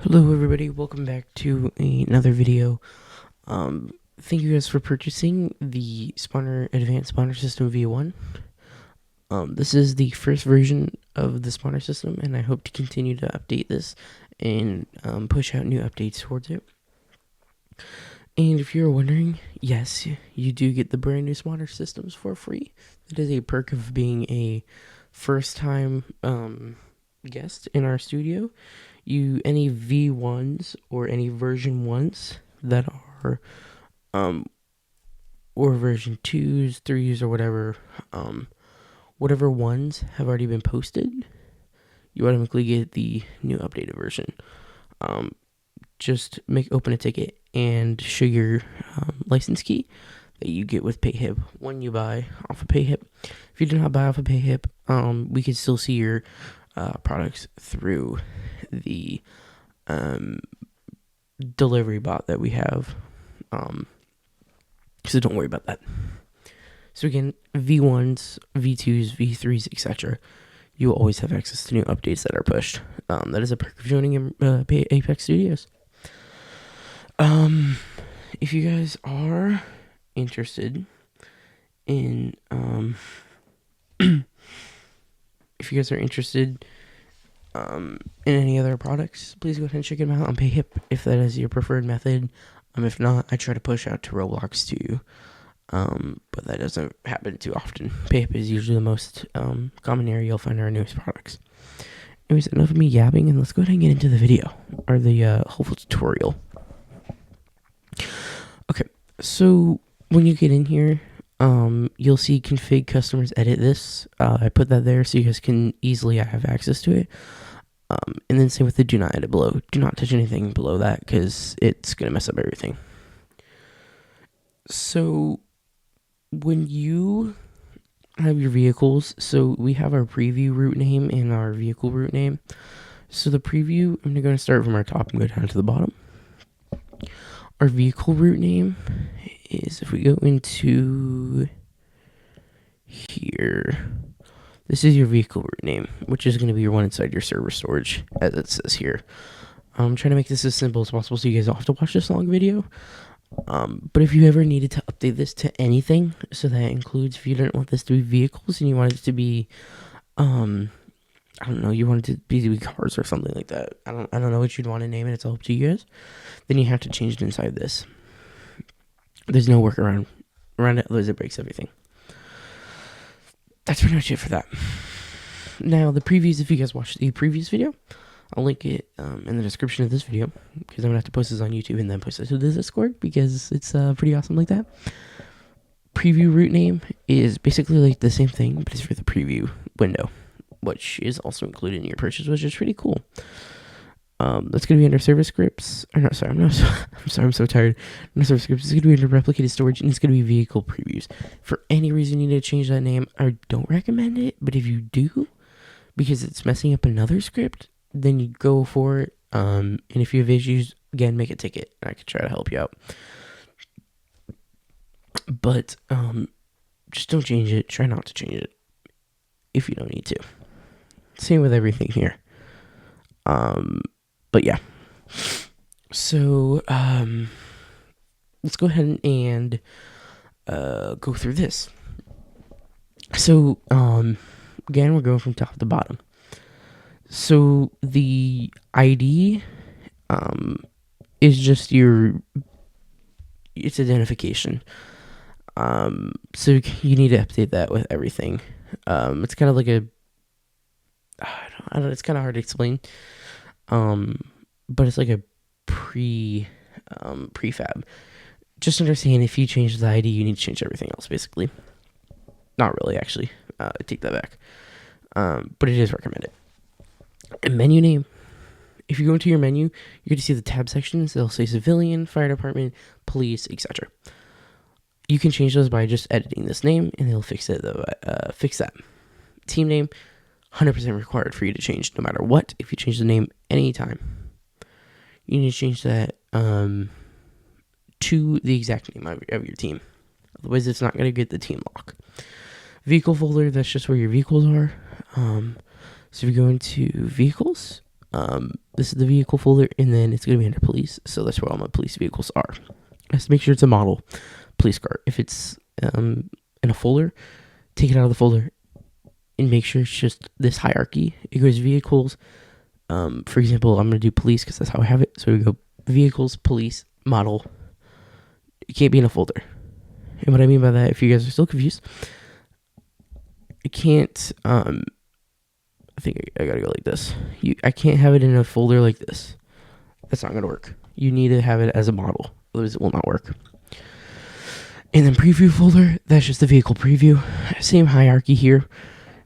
Hello everybody, welcome back to another video. Thank you guys for purchasing the Advanced Spawner System V1. This is the first version of the spawner system, and I hope to continue to update this and push out new updates towards it. And if you're wondering, yes, you do get the brand new spawner systems for free. That is a perk of being a first-time guest in our studio. Any V1s or any version 1s that are or version 2s, 3s, or whatever ones have already been posted, you automatically get the new updated version. Just open a ticket and show your license key that you get with PayHip when you buy off of PayHip. If you do not buy off of PayHip, we can still see your products through the delivery bot that we have. So don't worry about that. So again, V1s, V2s, V3s, etc. You will always have access to new updates that are pushed. That is a perk of joining Apex Studios. If you guys are interested in in any other products, please go ahead and check them out on PayHip if that is your preferred method. If not, I try to push out to Roblox too, but that doesn't happen too often. PayHip is usually the most common area you'll find our newest products. Anyways, enough of me yapping, and let's go ahead and get into the video, or the hopeful tutorial. Okay, so when you get in here, you'll see config customers edit this. I put that there so you guys can easily have access to it. And then same with the do not edit below. Do not touch anything below that because it's going to mess up everything. So when you have your vehicles, so we have our preview route name and our vehicle route name. So the preview, I'm going to start from our top and go down to the bottom. Our vehicle route name is, if we go into here, this is your vehicle route name, which is going to be your one inside your server storage, as it says here. I'm trying to make this as simple as possible so you guys don't have to watch this long video. But if you ever needed to update this to anything, so that includes if you didn't want this to be vehicles and you wanted it to be, I don't know, you wanted it to be cars or something like that. I don't know what you'd want to name it. It's all up to you guys. Then you have to change it inside this. There's no workaround around it, otherwise it breaks everything. That's pretty much it for that. Now, the previews, if you guys watched the previous video, I'll link it in the description of this video, because I'm going to have to post this on YouTube and then post it to the Discord, because it's pretty awesome like that. Preview route name is basically like the same thing, but it's for the preview window, which is also included in your purchase, which is pretty cool. That's going to be under service scripts. Or no, sorry, I'm so tired. Under service scripts, it's going to be under replicated storage, and it's going to be vehicle previews. For any reason you need to change that name, I don't recommend it, but if you do, because it's messing up another script, then you go for it. And if you have issues, again, make a ticket, and I can try to help you out. But just don't change it. Try not to change it if you don't need to. Same with everything here. But yeah, so let's go ahead and go through this. So again, we're going from top to bottom. So the ID is just its identification. So you need to update that with everything. It's kind of like I don't know, it's kind of hard to explain. But it's like a prefab. Just understand, if you change the ID, you need to change everything else, basically. Not really, actually. I take that back. But it is recommended. A menu name. If you go into your menu, you're going to see the tab sections. They'll say civilian, fire department, police, etc. You can change those by just editing this name, and they'll fix it. Fix that. Team name. 100% required for you to change no matter what. If you change the name anytime, you need to change that to the exact name of your team. Otherwise, it's not going to get the team lock. Vehicle folder, that's just where your vehicles are. So if you go into vehicles, This is the vehicle folder, and then it's going to be under police. So that's where all my police vehicles are. Just make sure it's a model police car. If it's in a folder, take it out of the folder and make sure it's just this hierarchy. It goes vehicles. For example, I'm going to do police because that's how I have it. So we go vehicles, police, model. It can't be in a folder. And what I mean by that, if you guys are still confused, it can't, I think I gotta go like this. I can't have it in a folder like this. That's not gonna work. You need to have it as a model, otherwise it will not work. And then preview folder, that's just the vehicle preview. Same hierarchy here.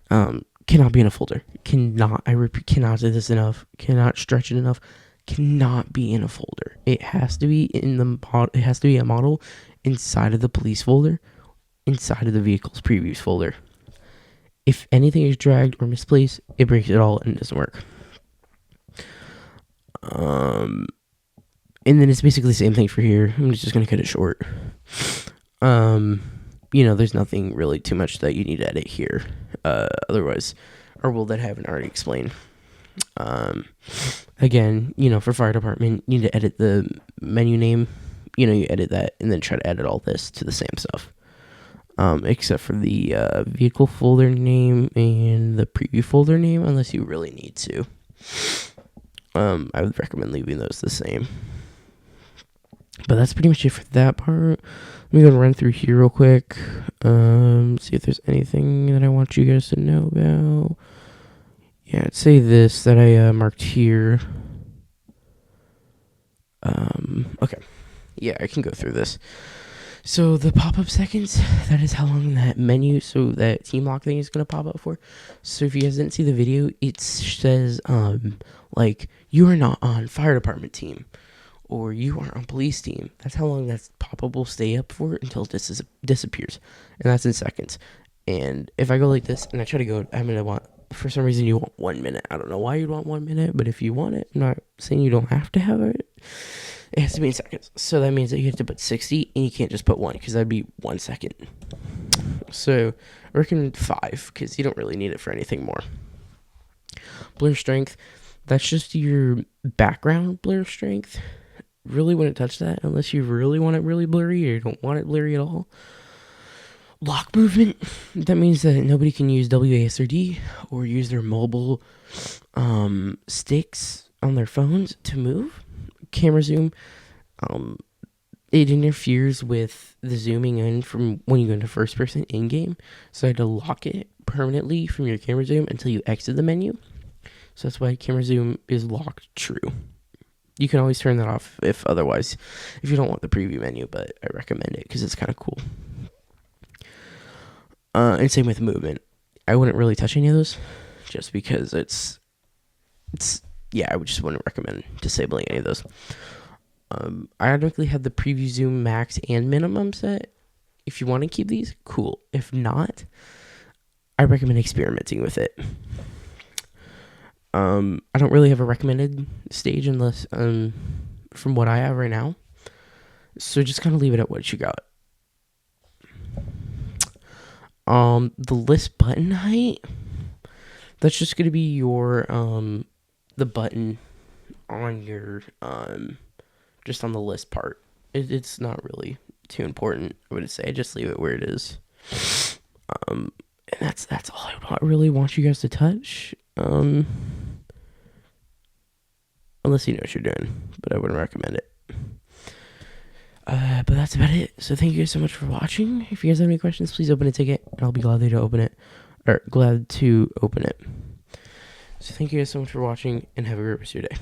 Cannot be in a folder. Cannot, I repeat, cannot say this enough. Cannot stretch it enough. Cannot be in a folder. It has to be it has to be a model inside of the police folder, inside of the vehicles previews folder. If anything is dragged or misplaced, it breaks it all and it doesn't work. And then it's basically the same thing for here. I'm just going to cut it short. There's nothing really too much that you need to edit here. Otherwise, or will that I haven't already explained. Again, for fire department, you need to edit the menu name. You edit that and then try to edit all this to the same stuff. Except for the vehicle folder name and the preview folder name, unless you really need to. I would recommend leaving those the same. But that's pretty much it for that part. Let me go and run through here real quick. See if there's anything that I want you guys to know about. Yeah, I'd say this that I marked here. Okay. Yeah, I can go through this. So the pop-up seconds, that is how long that menu, so that team lock thing is going to pop up for. So if you guys didn't see the video, it says, you are not on fire department team, or you are on police team. That's how long that pop-up will stay up for until it disappears. And that's in seconds. And if I go like this, and I try to go, I'm going to want, for some reason you want 1 minute. I don't know why you'd want 1 minute, but if you want it, I'm not saying you don't have to have it. It has to be in seconds. So that means that you have to put 60, and you can't just put 1, because that'd be 1 second. So I recommend 5, because you don't really need it for anything more. Blur strength, that's just your background blur strength. Really wouldn't touch that unless you really want it really blurry, or you don't want it blurry at all. Lock movement, that means that nobody can use WASD or use their mobile sticks on their phones to move. Camera zoom, it interferes with the zooming in from when you go into first person in game, so I had to lock it permanently from your camera zoom until you exit the menu. So that's why camera zoom is locked true. You can always turn that off if you don't want the preview menu, but I recommend it because it's kind of cool. And same with movement. I wouldn't really touch any of those just because I just wouldn't recommend disabling any of those. I automatically have the preview zoom max and minimum set. If you want to keep these, cool. If not, I recommend experimenting with it. I don't really have a recommended stage unless from what I have right now. So just kind of leave it at what you got. The list button height, that's just going to be your the button on your just on the list part. It's not really too important, I would say. Just leave it where it is. And that's all I really want you guys to touch. Unless you know what you're doing, but I wouldn't recommend it. But that's about it. So thank you guys so much for watching. If you guys have any questions, please open a ticket, and I'll be glad to open it. So thank you guys so much for watching, and have a great rest of your day.